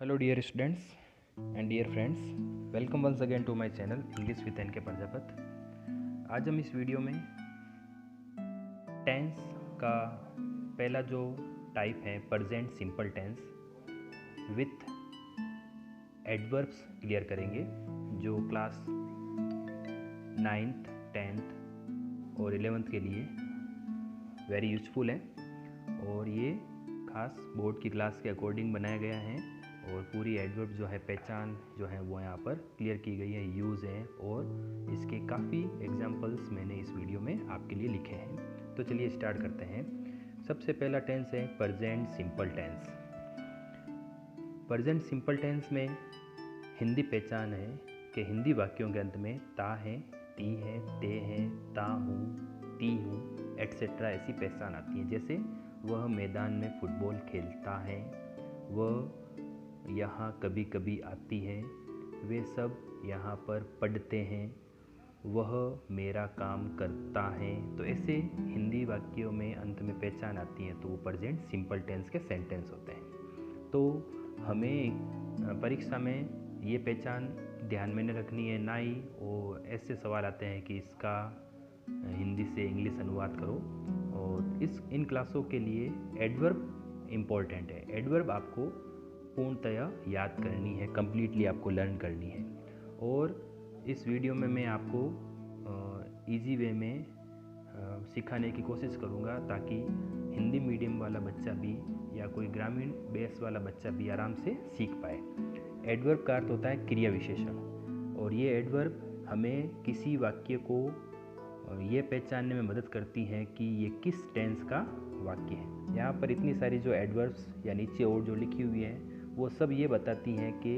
Hello dear students and dear friends, welcome once again to my channel English with NK Prajapat. आज हम इस video में tense का पहला जो टाइप है present simple tense with adverbs clear करेंगे, जो क्लास 9th, 10th और 11th के लिए वेरी यूजफुल है और ये खास बोर्ड की क्लास के अकॉर्डिंग बनाया गया है और पूरी एडवर्ब जो है पहचान जो है वो यहाँ पर क्लियर की गई है, यूज़ है और इसके काफ़ी एग्जांपल्स मैंने इस वीडियो में आपके लिए लिखे हैं। तो चलिए स्टार्ट करते हैं। सबसे पहला टेंस है present simple tense. Present simple tense में हिंदी पहचान है कि हिंदी वाक्यों के अंत में ता है, ती है, ते है, ता हूँ, ती हूँ एट्सेट्रा ऐसी पहचान आती है। जैसे वह मैदान में फुटबॉल खेलता है, वह यहाँ कभी कभी आती है, वे सब यहाँ पर पढ़ते हैं, वह मेरा काम करता है। तो ऐसे हिंदी वाक्यों में अंत में पहचान आती है तो वो प्रेजेंट सिंपल टेंस के सेंटेंस होते हैं। तो हमें परीक्षा में ये पहचान ध्यान में न रखनी है, ना ही वो ऐसे सवाल आते हैं कि इसका हिंदी से इंग्लिश अनुवाद करो। और इन क्लासों के लिए एडवर्ब इम्पोर्टेंट है। एडवर्ब आपको पूर्णतया याद करनी है, कम्प्लीटली आपको लर्न करनी है। और इस वीडियो में मैं आपको इजी वे में सिखाने की कोशिश करूँगा ताकि हिंदी मीडियम वाला बच्चा भी या कोई ग्रामीण बेस वाला बच्चा भी आराम से सीख पाए। एडवर्ब का अर्थ होता है क्रिया विशेषण और ये एडवर्ब हमें किसी वाक्य को ये पहचानने में मदद करती हैं कि ये किस टेंस का वाक्य है। यहाँ पर इतनी सारी जो एडवर्ब्स या नीचे और जो लिखी हुई है वो सब ये बताती हैं कि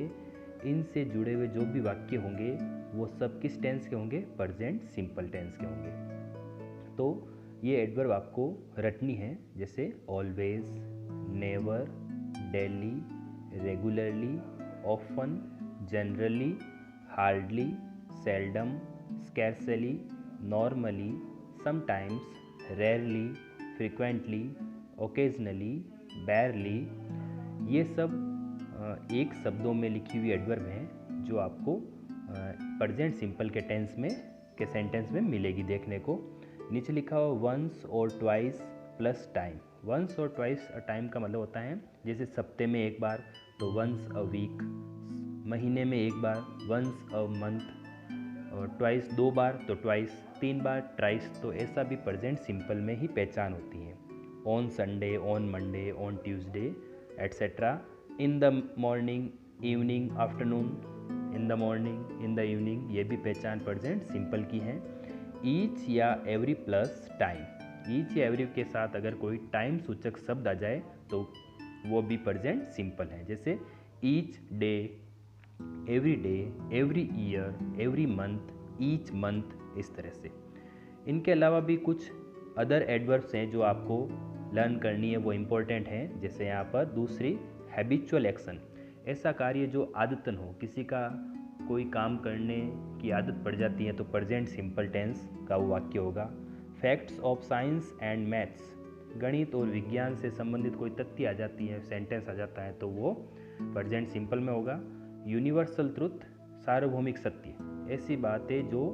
इनसे जुड़े हुए जो भी वाक्य होंगे वो सब किस टेंस के होंगे, प्रेजेंट सिंपल टेंस के होंगे। तो ये एडवर्ब आपको रटनी है, जैसे always, never, daily, regularly, often, generally, hardly, seldom, scarcely, normally, sometimes, rarely, frequently, occasionally, बैरली। ये सब एक शब्दों में लिखी हुई एडवर्ब हैं जो आपको प्रेजेंट सिंपल के टेंस में के सेंटेंस में मिलेगी देखने को। नीचे लिखा हुआ वंस और ट्वाइस प्लस टाइम। वंस और ट्वाइस टाइम का मतलब होता है जैसे सप्ते में एक बार तो वंस अ वीक, महीने में एक बार वंस अ मंथ, और ट्वाइस दो बार तो ट्वाइस, तीन बार ट्राइस। तो ऐसा भी प्रेजेंट सिंपल में ही पहचान होती है। On Sunday, on Monday, on Tuesday etcetera. In the morning, evening, afternoon, in the morning, in the evening, ये भी पहचान प्रेजेंट सिंपल की है। ईच या एवरी प्लस टाइम। ईच या एवरी के साथ अगर कोई टाइम सूचक शब्द आ जाए तो वो भी प्रेजेंट सिंपल है। जैसे each day, every day, every year, every month, each month, इस तरह से। इनके अलावा भी कुछ अदर एडवर्ब्स हैं जो आपको लर्न करनी है, वो इम्पोर्टेंट हैं। जैसे यहाँ पर दूसरी हैबिचुअल एक्शन, ऐसा कार्य जो आदतन हो, किसी का कोई काम करने की आदत पड़ जाती है तो प्रेजेंट सिंपल टेंस का वो वाक्य होगा। Facts of science and maths, गणित और विज्ञान से संबंधित कोई तथ्य आ जाती है, सेंटेंस आ जाता है तो वो प्रेजेंट सिंपल में होगा। यूनिवर्सल ट्रुथ, सार्वभौमिक सत्य, ऐसी बातें जो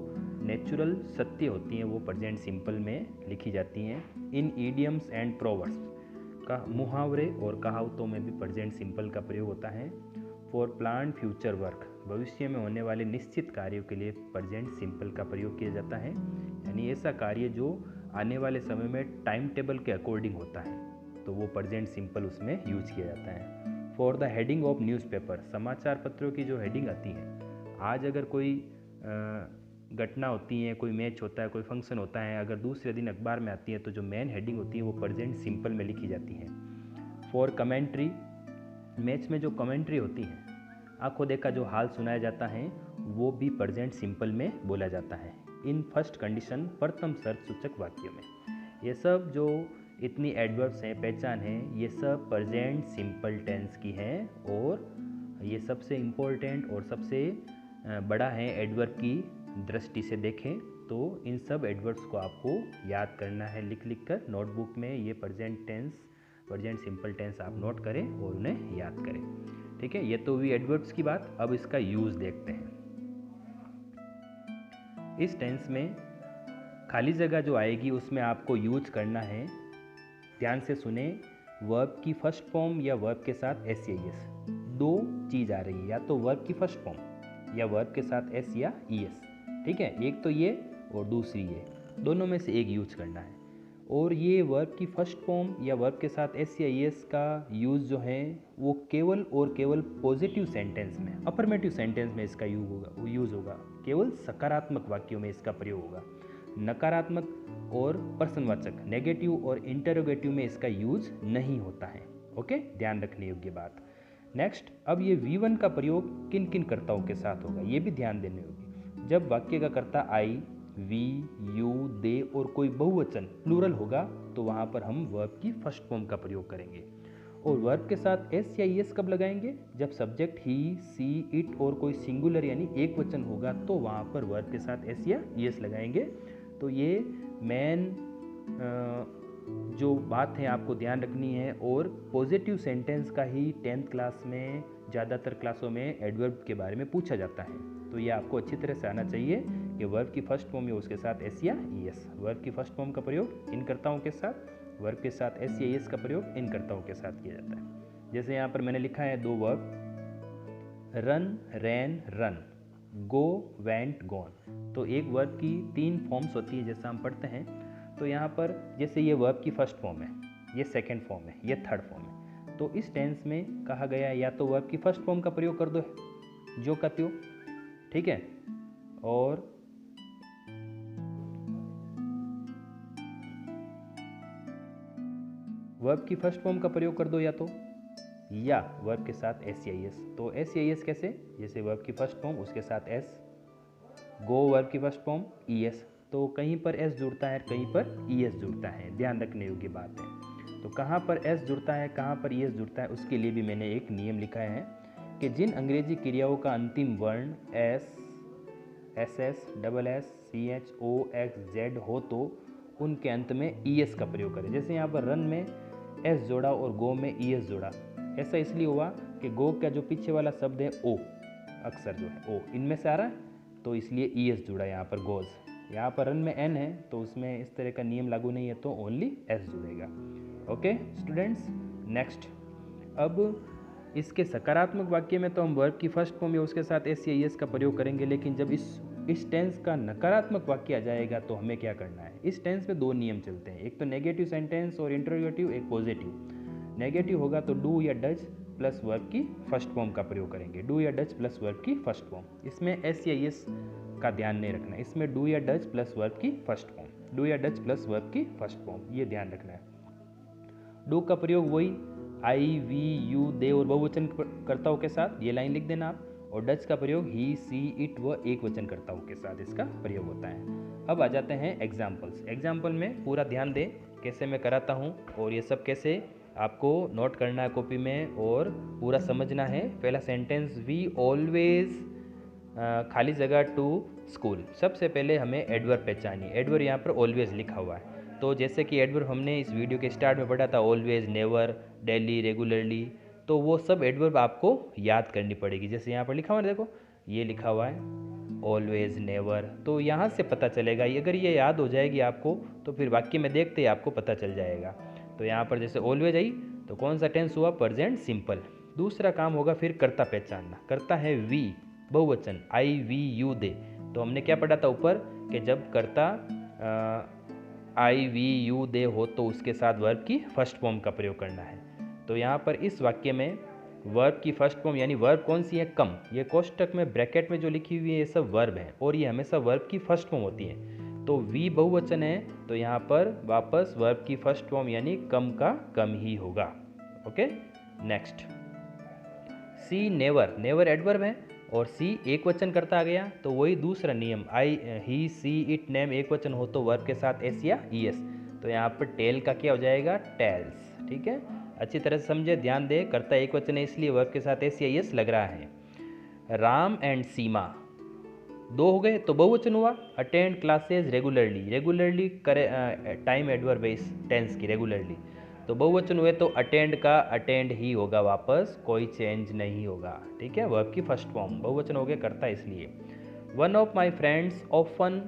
नेचुरल सत्य होती हैं वो प्रेजेंट सिंपल में लिखी जाती हैं। इन ईडियम्स एंड प्रोवर्ब्स का मुहावरे और कहावतों में भी प्रेजेंट सिंपल का प्रयोग होता है। फॉर प्लान फ्यूचर वर्क, भविष्य में होने वाले निश्चित कार्यों के लिए प्रेजेंट सिंपल का प्रयोग किया जाता है, यानी ऐसा कार्य जो आने वाले समय में टाइम टेबल के अकॉर्डिंग होता है तो वो प्रेजेंट सिंपल उसमें यूज किया जाता है। For the heading of newspaper, समाचार पत्रों की जो हेडिंग आती है, आज अगर कोई घटना होती है, कोई मैच होता है, कोई फंक्शन होता है, अगर दूसरे दिन अखबार में आती है तो जो मेन हेडिंग होती है वो प्रेजेंट सिंपल में लिखी जाती है। फॉर कमेंट्री, मैच में जो कमेंट्री होती है, आंखों देखा जो हाल सुनाया जाता है वो भी प्रेजेंट सिंपल में बोला जाता है। इन फर्स्ट कंडीशन, प्रथम शर्त सूचक वाक्यों में। ये सब जो इतनी एडवर्ब्स हैं, पहचान है, ये सब प्रेजेंट सिंपल टेंस की हैं और ये सबसे इम्पोर्टेंट और सबसे बड़ा है एडवर्ब की दृष्टि से देखें तो इन सब एडवर्ब्स को आपको याद करना है लिख लिख कर नोटबुक में। ये प्रेजेंट सिंपल टेंस आप नोट करें और उन्हें याद करें। ठीक है, ये तो हुई एडवर्ब्स की बात। अब इसका यूज देखते हैं। इस टेंस में खाली जगह जो आएगी उसमें आपको यूज करना है, ध्यान से सुने, वर्ब की फर्स्ट फॉर्म या वर्ब के साथ एस या ईएस। दो चीज़ आ रही है, या तो वर्ब की फर्स्ट फॉर्म या वर्ब के साथ एस या ईएस। ठीक है, एक तो ये और दूसरी ये, दोनों में से एक यूज करना है। और ये वर्ब की फर्स्ट फॉर्म या वर्ब के साथ एस या ईएस का यूज़ जो है वो केवल और केवल पॉजिटिव सेंटेंस में, अफर्मेटिव सेंटेंस में इसका यूज़ होगा। केवल सकारात्मक वाक्यों में इसका प्रयोग होगा। नकारात्मक और प्रश्नवाचक, नेगेटिव और इंटरोगेटिव में इसका यूज नहीं होता है। ओके, ध्यान रखने योग्य बात। नेक्स्ट, अब ये V1 का प्रयोग किन किन कर्ताओं के साथ होगा ये भी ध्यान देने होगी। जब वाक्य का कर्ता आई, वी, यू, दे और कोई बहुवचन प्लूरल होगा तो वहाँ पर हम वर्ब की फर्स्ट फॉर्म का प्रयोग करेंगे। और वर्ब के साथ एस या ईएस कब लगाएंगे? जब सब्जेक्ट ही, सी, इट और कोई सिंगुलर यानी एक वचन होगा तो वहाँ पर वर्ब के साथ एस या ईएस लगाएंगे। तो ये मेन जो बात है आपको ध्यान रखनी है। और पॉजिटिव सेंटेंस का ही 10th क्लास में, ज़्यादातर क्लासों में एडवर्ब के बारे में पूछा जाता है। तो ये आपको अच्छी तरह से आना चाहिए कि वर्ब की फर्स्ट फॉर्म या उसके साथ एस या ईएस। वर्ब की फर्स्ट फॉर्म का प्रयोग इन कर्ताओं के साथ, वर्ब के साथ एस या ईएस का प्रयोग इन कर्ताओं के साथ किया जाता है। जैसे यहाँ पर मैंने लिखा है दो वर्ब, रन, रैन, रन, गो, वेंट, गॉन। तो एक वर्ब की 3 फॉर्म्स होती है जैसा हम पढ़ते हैं। तो यहाँ पर जैसे ये वर्ब की फर्स्ट फॉर्म है, ये सेकंड फॉर्म है, ये थर्ड फॉर्म है। तो इस टेंस में कहा गया या तो वर्ब की फर्स्ट फॉर्म का प्रयोग कर दो जो कहते हो, ठीक है, और वर्ब की फर्स्ट फॉर्म का प्रयोग कर दो या वर्ब के साथ एस या ईएस। तो एस या ईएस कैसे? जैसे वर्ब की फर्स्ट फॉर्म उसके साथ एस, गो वर्ब की फर्स्ट फॉर्म ईएस। तो कहीं पर एस जुड़ता है, कहीं पर ईएस जुड़ता है, ध्यान रखने योग्य बात है। तो कहाँ पर एस जुड़ता है, कहाँ पर ईएस जुड़ता है, उसके लिए भी मैंने एक नियम लिखा है कि जिन अंग्रेजी क्रियाओं का अंतिम वर्ण S, S S, double S, C H, O, X, Z हो तो उनके अंत में ईएस का प्रयोग करें। जैसे यहाँ पर रन में एस जोड़ा और गो में ईएस जोड़ा। ऐसा इसलिए हुआ कि गो का जो पीछे वाला शब्द है ओ, अक्सर जो है ओ इनमें से आ रहा है, तो इसलिए ईएस जुड़ा यहाँ पर गोज। यहाँ पर रन में एन है तो उसमें इस तरह का नियम लागू नहीं है, तो ओनली एस जुड़ेगा। ओके स्टूडेंट्स, नेक्स्ट, अब इसके सकारात्मक वाक्य में तो हम वर्ब की फर्स्ट फॉर्म या उसके साथ एस या ईएस का प्रयोग करेंगे, लेकिन जब इस टेंस का नकारात्मक वाक्य आ जाएगा तो हमें क्या करना है? इस टेंस में 2 नियम चलते हैं, एक तो नेगेटिव सेंटेंस और इंटरोगेटिव, एक पॉजिटिव। नेगेटिव होगा तो डू या डज प्लस वर्ब की फर्स्ट फॉर्म का प्रयोग करेंगे, डू या डज प्लस वर्ब की फर्स्ट फॉर्म। इसमें एस या ईएस का ध्यान नहीं रखना है, इसमें डू या डज प्लस वर्ब की फर्स्ट फॉर्म, डू या डज प्लस वर्ब की फर्स्ट फॉर्म, ये ध्यान रखना है। डू का प्रयोग वही आई, वी, यू, दे और बहुवचन कर्ताओं के साथ, ये लाइन लिख देना आप। और डच का प्रयोग ही, सी, इट व एक वचन कर्ताओं के साथ इसका प्रयोग होता है। अब आ जाते हैं एग्जाम्पल्स। एग्जाम्पल में पूरा ध्यान दें कैसे मैं कराता हूँ और ये सब कैसे आपको नोट करना है कॉपी में और पूरा समझना है। पहला सेंटेंस, वी ऑलवेज खाली जगह टू स्कूल। सबसे पहले हमें एडवर्ब पहचानिए। एडवर्ब यहाँ पर ऑलवेज लिखा हुआ है, तो जैसे कि एडवर्ब हमने इस वीडियो के स्टार्ट में पढ़ा था, ऑलवेज, नेवर, डेली, रेगुलरली, तो वो सब एडवर्ब आपको याद करनी पड़ेगी। जैसे यहाँ पर लिखा हुआ है, देखो ये लिखा हुआ है ऑलवेज, नेवर, तो यहाँ से पता चलेगा। अगर ये याद हो जाएगी आपको तो फिर वाक्य में देखते ही आपको पता चल जाएगा। तो यहाँ पर जैसे ऑलवेज आई तो कौन सा टेंस हुआ? Present simple. दूसरा काम होगा फिर कर्ता पहचानना। कर्ता है वी, बहुवचन, आई, वी, यू, दे। तो हमने क्या पढ़ा था ऊपर कि जब कर्ता आई, वी, यू, दे हो तो उसके साथ वर्ब की फर्स्ट फॉर्म का प्रयोग करना है। तो यहाँ पर इस वाक्य में वर्ब की फर्स्ट फॉर्म यानी वर्ब कौन सी है? कम। ये कोष्टक में ब्रैकेट में जो लिखी हुई है ये सब वर्ब है और ये हमेशा वर्ब की फर्स्ट फॉर्म होती है। तो वी बहुवचन है तो यहाँ पर वापस वर्ब की फर्स्ट फॉर्म यानी कम का कम ही होगा। ओके नेक्स्ट, सी, नेवर। नेवर एडवर्ब है और सी एक वचन करता आ गया, तो वही दूसरा नियम, आई, ही, सी, इट, नेम एक वचन हो तो वर्ब के साथ एस या ईएस। तो यहाँ पर टेल का क्या हो जाएगा? टेल्स। ठीक है, अच्छी तरह से समझे, ध्यान दे। करता एक वचन है इसलिए वर्ब के साथ एस या ईएस लग रहा है। राम एंड सीमा, 2 हो गए तो बहुवचन हुआ। Attend classes regularly. रेगुलरली करे टाइम एडवर्ब है इस टेंस की, रेगुलरली। तो बहुवचन हुए तो अटेंड का अटेंड ही होगा वापस, कोई चेंज नहीं होगा। ठीक है, वर्ब की फर्स्ट फॉर्म, बहुवचन हो गया करता इसलिए। One of my friends often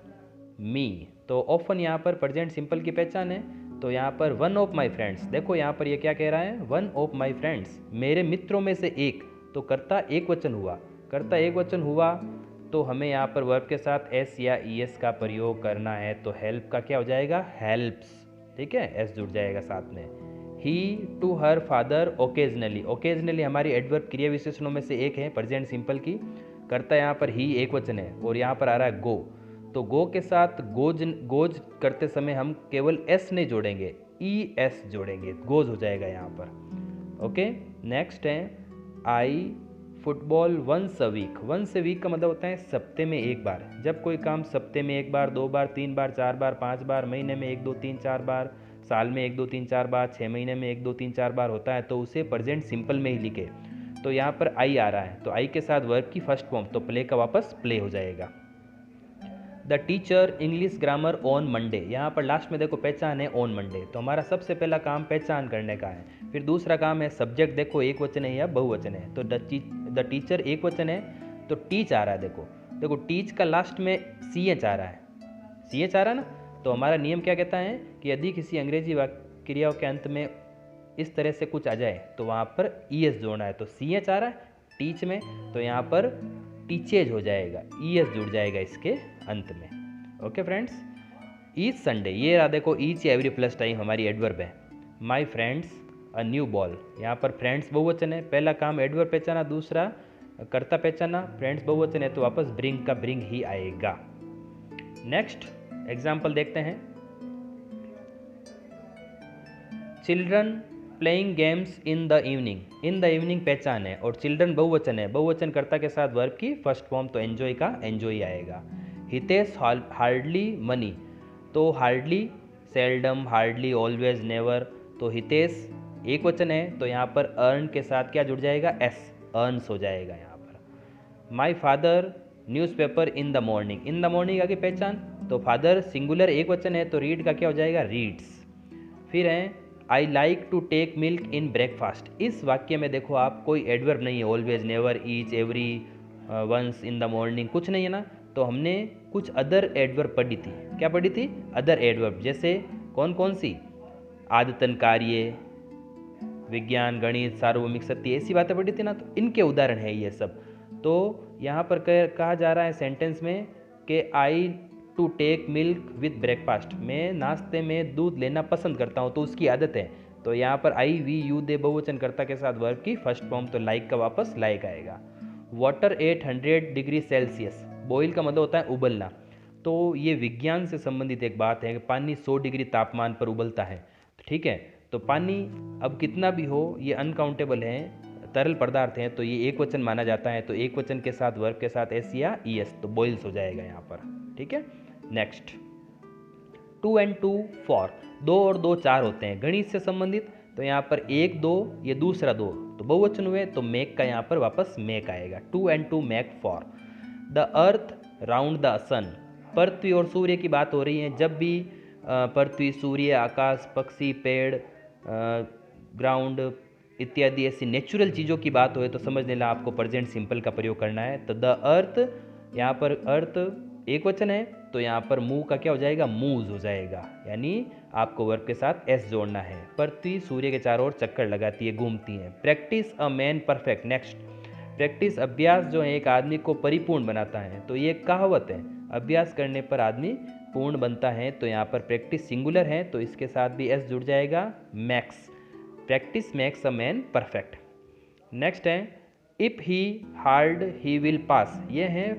me, तो ऑफन यहाँ पर प्रेजेंट सिंपल की पहचान है। तो यहाँ पर वन ऑफ माई फ्रेंड्स, देखो यहाँ पर ये क्या कह रहा है, वन ऑफ माई फ्रेंड्स, मेरे मित्रों में से एक, तो करता एक वचन हुआ, करता एक वचन हुआ तो हमें यहाँ पर वर्ब के साथ एस या ई एस का प्रयोग करना है। तो हेल्प का क्या हो जाएगा, हेल्प्स। ठीक है, एस जुड़ जाएगा साथ में। He to her father occasionally, occasionally हमारी एडवर्ब क्रिया विशेषणों में से एक है प्रेजेंट सिंपल की, करता यहाँ पर ही एक वचन है और यहाँ पर आ रहा है गो, तो गो के साथ गोज करते समय हम केवल एस नहीं जोड़ेंगे, ई एस जोड़ेंगे, गोज हो जाएगा यहाँ पर। ओके, नेक्स्ट है I football once a week, once a week का मतलब होता है सप्ते में एक बार। जब कोई काम सप्ते में एक बार, दो बार, तीन बार, चार बार, पाँच बार, महीने में एक दो तीन चार बार, साल में एक दो तीन चार बार, 6 महीने में एक दो तीन चार बार होता है तो उसे प्रेजेंट सिंपल में ही लिखे। तो यहाँ पर आई आ रहा है तो आई के साथ वर्ब की फर्स्ट फॉर्म, तो प्ले का वापस प्ले हो जाएगा। The teacher English grammar on Monday, यहाँ पर लास्ट में देखो पहचान है ऑन मंडे, तो हमारा सबसे पहला काम पहचान करने का है। फिर दूसरा काम है सब्जेक्ट, देखो एक वचन है या बहुवचन है, तो द टीचर एक वचन है तो टीच आ रहा है। देखो देखो टीच का लास्ट में सी एच आ रहा है, सी एच आ रहा है ना, तो हमारा नियम क्या कहता है कि यदि किसी अंग्रेजी क्रियाओं के अंत में इस तरह से कुछ आ जाए तो वहाँ पर ई एस जोड़ना है। तो सी एच आ रहा है टीच में, तो यहाँ पर टीचेज हो जाएगा, ई एस जुड़ जाएगा इसके अंत में। ओके फ्रेंड्स, ईच संडे, ये रहा देखो ईच एवरी प्लस टाइम हमारी एडवर्ब है। My friends a new ball, यहाँ पर फ्रेंड्स बहुवचन है, पहला काम एडवर्ब पहचाना, दूसरा कर्ता पहचाना, फ्रेंड्स बहुवचन है तो वापस ब्रिंग का ब्रिंग ही आएगा। नेक्स्ट एग्जाम्पल देखते हैं। Children playing games in the evening, in the evening पहचान है और चिल्ड्रन बहुवचन है, बहुवचन कर्ता के साथ वर्ब की फर्स्ट फॉर्म, तो एंजॉय का एंजॉय आएगा। हितेश हार्डली मनी, तो hardly, seldom, hardly, always, never, तो हितेश एक वचन है तो यहाँ पर अर्न के साथ क्या जुड़ जाएगा, एस, अर्न्स हो जाएगा यहाँ पर। My father newspaper in the morning, in the morning आगे पहचान, तो फादर सिंगुलर एक वचन है तो रीड का क्या हो जाएगा, रीड्स। फिर है I like to take milk in breakfast, इस वाक्य में देखो आप कोई एडवर्ब नहीं है, always, never, each, every, once, in the morning कुछ नहीं है ना, तो हमने कुछ अदर एडवर्ब पढ़ी थी, क्या पढ़ी थी, अदर एडवर्ब, जैसे कौन कौन सी, आदतन, कार्य, विज्ञान, गणित, सार्वभौमिक सत्य, ऐसी बातें पढ़ी थी ना, तो इनके उदाहरण है ये सब। तो यहाँ पर कहा जा रहा है सेंटेंस में कि I to take milk with breakfast, मैं नाश्ते में दूध लेना पसंद करता हूँ तो उसकी आदत है, तो यहाँ पर आई वी यू दे बहुवचन कर्ता के साथ वर्ब की फर्स्ट फॉर्म, तो लाइक का वापस लाइक आएगा। वाटर 800 डिग्री सेल्सियस, बॉयल का मतलब होता है उबलना, तो ये विज्ञान से संबंधित एक बात है कि पानी 100 डिग्री तापमान पर उबलता है। ठीक है, तो पानी अब कितना भी हो ये अनकाउंटेबल है, तरल पदार्थ हैं, तो ये एक वचन माना जाता है, तो एक वचन के साथ वर्ब के साथ एस या ई एस, तो बॉइल्स हो जाएगा यहाँ पर। ठीक है, नेक्स्ट 2 and 2 4, 2 और 2 4 होते हैं गणित से संबंधित, तो यहाँ पर एक दो, ये दूसरा दो, तो बहुवचन हुए तो मेक का यहाँ पर वापस मेक आएगा। 2 and 2 make 4। The earth round the sun, पृथ्वी और सूर्य की बात हो रही है, जब भी पृथ्वी, सूर्य, आकाश, पक्षी, पेड़, ग्राउंड इत्यादि ऐसी नेचुरल चीज़ों की बात हो तो समझ लेना आपको प्रेजेंट सिंपल का प्रयोग करना है। तो द अर्थ, यहाँ पर अर्थ एक वचन है तो यहाँ पर मूव का क्या हो जाएगा, मूव्स हो जाएगा, यानी आपको वर्ब के साथ एस जोड़ना है। पृथ्वी सूर्य के चारों ओर चक्कर लगाती है, घूमती है। प्रैक्टिस अ मैन परफेक्ट, नेक्स्ट प्रैक्टिस, अभ्यास जो है एक आदमी को परिपूर्ण बनाता है, तो ये कहावत है, अभ्यास करने पर आदमी पूर्ण बनता है, तो यहाँ पर प्रैक्टिस सिंगुलर है तो इसके साथ भी एस जुड़ जाएगा, makes, practice makes a man perfect. Next है if he hard he will pass, ये है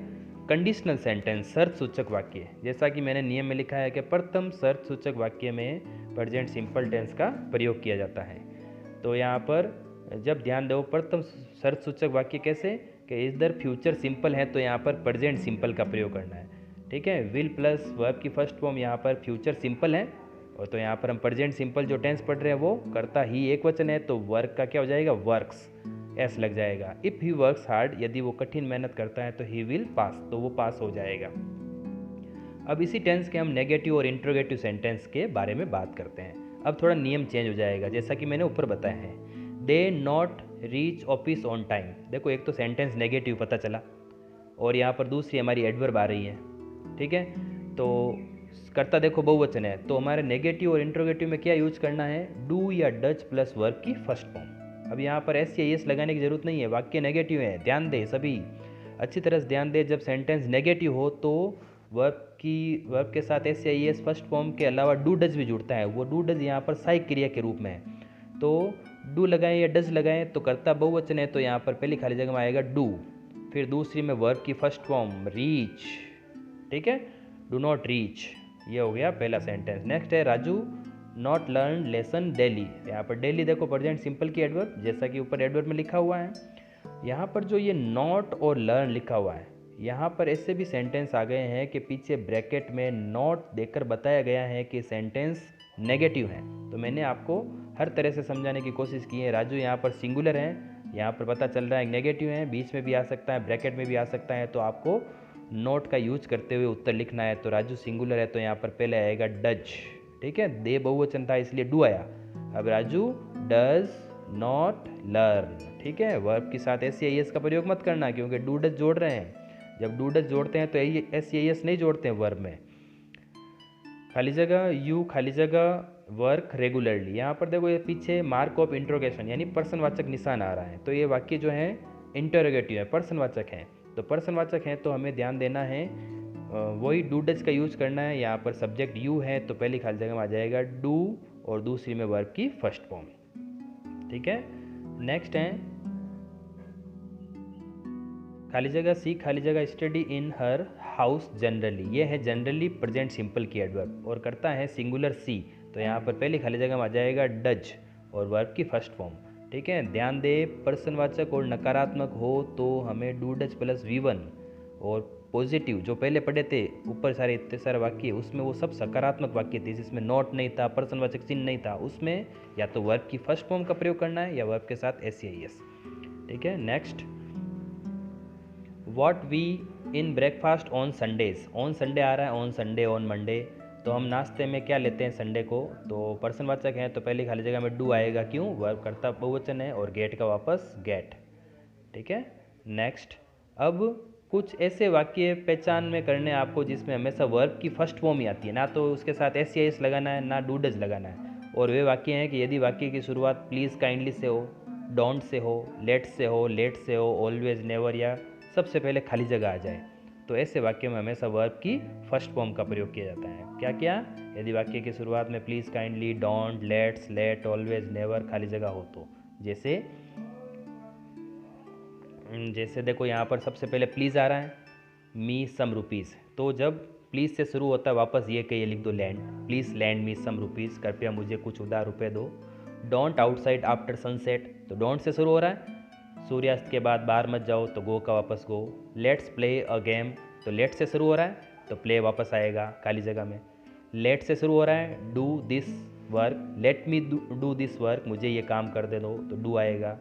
कंडीशनल सेंटेंस, शर्त सूचक वाक्य, जैसा कि मैंने नियम में लिखा है कि प्रथम शर्त सूचक वाक्य में प्रेजेंट सिंपल टेंस का प्रयोग किया जाता है। तो यहाँ पर जब ध्यान दो प्रथम शर्त सूचक वाक्य कैसे कि इधर फ्यूचर सिंपल है तो यहाँ पर प्रेजेंट सिंपल का प्रयोग करना है। ठीक है, विल प्लस वर्ब की फर्स्ट फॉर्म, यहाँ पर फ्यूचर सिंपल है और तो यहाँ पर हम प्रेजेंट सिंपल जो टेंस पढ़ रहे हैं वो करता ही एक वचन है, तो वर्क का क्या हो जाएगा, वर्क्स, एस लग जाएगा। इफ़ ही वर्क्स हार्ड, यदि वो कठिन मेहनत करता है तो ही विल पास, तो वो पास हो जाएगा। अब इसी टेंस के हम नेगेटिव और इंट्रोगेटिव सेंटेंस के बारे में बात करते हैं। अब थोड़ा नियम चेंज हो जाएगा, जैसा कि मैंने ऊपर बताया है। They not reach office on time. देखो एक तो सेंटेंस नेगेटिव पता चला, और यहाँ पर दूसरी हमारी एडवर्ब आ रही है, ठीक है। तो कर्ता देखो बहुवचन है, तो हमारे नेगेटिव और इंट्रोगेटिव में क्या यूज करना है, डू या डज प्लस वर्ब की फर्स्ट फॉर्म। अब यहाँ पर एस या एस लगाने की जरूरत नहीं है, वाक्य नेगेटिव है, ध्यान दे सभी, अच्छी तरह से ध्यान दे। जब सेंटेंस नेगेटिव हो तो वर्ब के साथ एस या एस फर्स्ट फॉर्म के अलावा डू डज भी जुड़ता है। वो डू डज यहाँ पर सहायक क्रिया के रूप में है, तो डू लगाएं या डज लगाएं, तो कर्ता बहुवचन है तो यहाँ पर पहली खाली जगह में आएगा डू, फिर दूसरी में वर्ब की फर्स्ट फॉर्म रीच, ठीक है, डू नॉट रीच। ये हो गया पहला सेंटेंस। नेक्स्ट है Raju not learn lesson daily. यहाँ पर डेली देखो प्रेजेंट सिंपल की एडवर्ब, जैसा कि ऊपर एडवर्ब में लिखा हुआ है। यहाँ पर जो ये नॉट और लर्न लिखा हुआ है, यहाँ पर ऐसे भी सेंटेंस आ गए हैं कि पीछे ब्रैकेट में नॉट देकर बताया गया है कि सेंटेंस नेगेटिव है। तो मैंने आपको हर तरह से समझाने की कोशिश की है। राजू यहाँ पर सिंगुलर है, यहाँ पर पता चल रहा है नेगेटिव है, बीच में भी आ सकता है, ब्रैकेट में भी आ सकता है, तो आपको नोट का यूज करते हुए उत्तर लिखना है। तो राजू सिंगुलर है तो यहाँ पर पहले आएगा डज, ठीक है, दे बहुवचन था इसलिए डू आया। अब राजू डज नॉट लर्न, ठीक है। वर्ब के साथ एस या एस का प्रयोग मत करना, क्योंकि डू डज जोड़ रहे हैं। जब डू डज जोड़ते हैं तो एस या एस नहीं जोड़ते हैं वर्ब में। खाली जगह यू खाली जगह वर्क रेगुलरली। यहाँ पर देखो ये पीछे मार्क ऑफ इंट्रोगेशन यानी पर्सनवाचक निशान आ रहा है, तो ये वाक्य जो है इंटरोगेटिव है, पर्सनवाचक है। तो पर्सनवाचक है तो हमें ध्यान देना है, वही डू डज का यूज करना है। यहाँ पर सब्जेक्ट यू है तो पहली खाली जगह में आ जाएगा डू और दूसरी में वर्ब की फर्स्ट फॉर्म, ठीक है। नेक्स्ट है खाली जगह सी खाली जगह study in her house generally. ये है जनरली प्रेजेंट सिंपल की एडवर्ब और करता है सिंगुलर सी, तो यहाँ पर पहली खाली जगह में आ जाएगा डज और वर्ब की फर्स्ट फॉर्म, ठीक है। ध्यान दे पर्सनवाचक और नकारात्मक हो तो हमें डू डज प्लस V1, और पॉजिटिव जो पहले पढ़े थे ऊपर सारे इतने सारे वाक्य उसमें वो सब सकारात्मक वाक्य थे, जिसमें नॉट नहीं था, पर्सनवाचक चिन्ह नहीं था, उसमें या तो वर्ब की फर्स्ट फॉर्म का प्रयोग करना है या वर्ब के साथ एस या एस, ठीक है। Next what we in breakfast on Sundays. On Sunday आ रहा है, ऑन संडे ऑन मंडे, तो हम नाश्ते में क्या लेते हैं संडे को, तो पर्सनवाचक है तो पहली खाली जगह में डू आएगा, क्यों, वर्ब करता बहुवचन है और गेट का वापस गेट, ठीक है। नेक्स्ट अब कुछ ऐसे वाक्य पहचान में करने आपको जिसमें हमेशा वर्ब की फर्स्ट फॉर्म ही आती है, ना तो उसके साथ एस या एस लगाना है ना डू डज लगाना है। और वे वाक्य हैं कि यदि वाक्य की शुरुआत प्लीज़ काइंडली से हो, डोंट से हो, लेट से हो, लेट से हो, ऑलवेज नेवर या सबसे पहले खाली जगह आ जाए, तो ऐसे वाक्य में हमेशा वर्ब की फर्स्ट फॉर्म का प्रयोग किया जाता है। क्या क्या, यदि वाक्य की शुरुआत में please kindly, don't, let's, let, always, never खाली जगह हो तो। जैसे देखो यहाँ पर सबसे पहले प्लीज़ आ रहा है, मी सम रुपीज़, तो जब प्लीज़ से शुरू होता है वापस ये कहिए लिख दो lend, please lend me some rupees, कृपया मुझे कुछ उधार रुपए दो। डोंट आउटसाइड आफ्टर सनसेट, तो डोंट से शुरू हो रहा है, सूर्यास्त के बाद बाहर मत जाओ, तो गो का वापस गो। लेट्स प्ले अ गेम, तो लेट से शुरू हो रहा है तो प्ले वापस आएगा खाली जगह में। लेट से शुरू हो रहा है, do this work, let me do this work, मुझे ये काम कर दे दो, तो डू आएगा।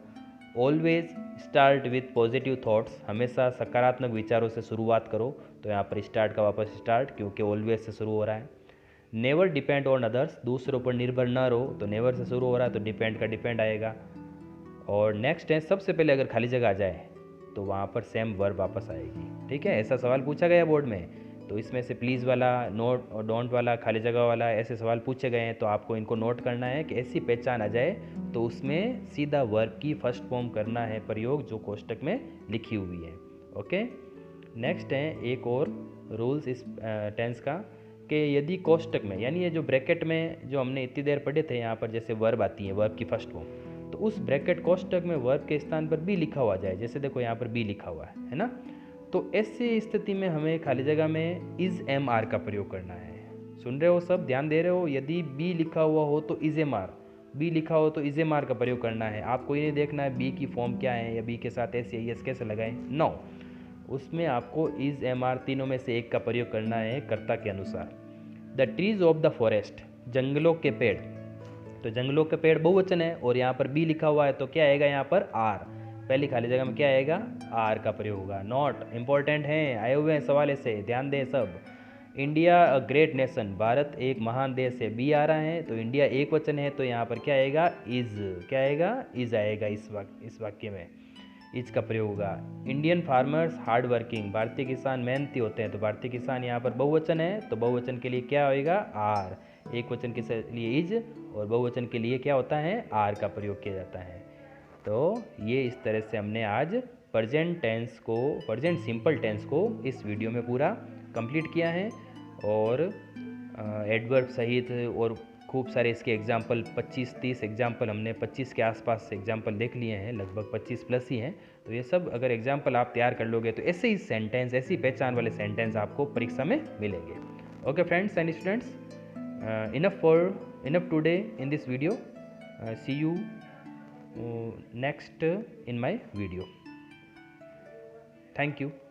Always start with positive thoughts, हमेशा सकारात्मक विचारों से शुरुआत करो, तो यहाँ पर स्टार्ट का वापस स्टार्ट, क्योंकि ऑलवेज से शुरू हो रहा है। नेवर डिपेंड ऑन अदर्स, दूसरों पर निर्भर न रहो, तो नेवर से शुरू हो रहा है तो डिपेंड का डिपेंड आएगा। और नेक्स्ट है सबसे पहले अगर खाली जगह आ जाए तो वहाँ पर सेम वर्ब वापस आएगी, ठीक है। ऐसा सवाल पूछा गया बोर्ड में, तो इसमें से प्लीज़ वाला, नोट और डोंट वाला, खाली जगह वाला, ऐसे सवाल पूछे गए हैं, तो आपको इनको नोट करना है कि ऐसी पहचान आ जाए तो उसमें सीधा वर्ब की फर्स्ट फॉर्म करना है प्रयोग जो कोष्टक में लिखी हुई है, ओके। नेक्स्ट है एक और रूल्स इस टेंस का, कि यदि कोष्टक में यानी ये जो ब्रैकेट में जो हमने इतनी देर पढ़े थे, यहाँ पर जैसे वर्ब आती है वर्ब की फर्स्ट फॉर्म, तो उस ब्रैकेट कोष्टक में वर्ब के स्थान पर बी लिखा हुआ जाए, जैसे देखो यहाँ पर बी लिखा हुआ है ना, तो ऐसी स्थिति में हमें खाली जगह में इज एम आर का प्रयोग करना है। सुन रहे हो सब, ध्यान दे रहे हो, यदि बी लिखा हुआ हो तो इज एम आर, बी लिखा हो तो इज एम आर का प्रयोग करना है। आपको ये नहीं देखना है बी की फॉर्म क्या है या बी के साथ एस या एस कैसे लगाएं, नो, उसमें आपको इज एम आर तीनों में से एक का प्रयोग करना है कर्ता के अनुसार। The trees of the forest, जंगलों के पेड़, तो जंगलों के पेड़ बहुवचन है और यहाँ पर बी लिखा हुआ है तो क्या आएगा यहाँ पर आर, पहली खाली जगह में क्या आएगा आर का प्रयोग होगा। नॉट इंपॉर्टेंट है, आए हुए हैं सवाल ऐसे, ध्यान दें सब। India a great nation, Bharat एक महान देश है, बी आ रहा है तो इंडिया एक वचन है तो यहाँ पर क्या आएगा, इज़, क्या आएगा, इज़ आएगा इस वाक्य में इज का प्रयोग होगा। इंडियन फार्मर्स हार्ड वर्किंग, भारतीय किसान मेहनती होते हैं तो भारतीय किसान यहाँ पर बहुवचन है तो बहुवचन के लिए क्या होएगा, आर। एक वचन के लिए इज और बहुवचन के लिए क्या होता है, आर का प्रयोग किया जाता है। तो ये इस तरह से हमने आज प्रेजेंट सिंपल टेंस को इस वीडियो में पूरा कंप्लीट किया है और एडवर्ब सहित और खूब सारे इसके एग्जाम्पल 25-30 एग्जाम्पल हमने 25 के आसपास एग्जाम्पल देख लिए हैं, लगभग 25 प्लस ही हैं। तो ये सब अगर एग्जाम्पल आप तैयार कर लोगे तो ऐसे ही सेंटेंस, ऐसी पहचान वाले सेंटेंस आपको परीक्षा में मिलेंगे। Okay friends and students, enough today in this video. See you next in my video. Thank you.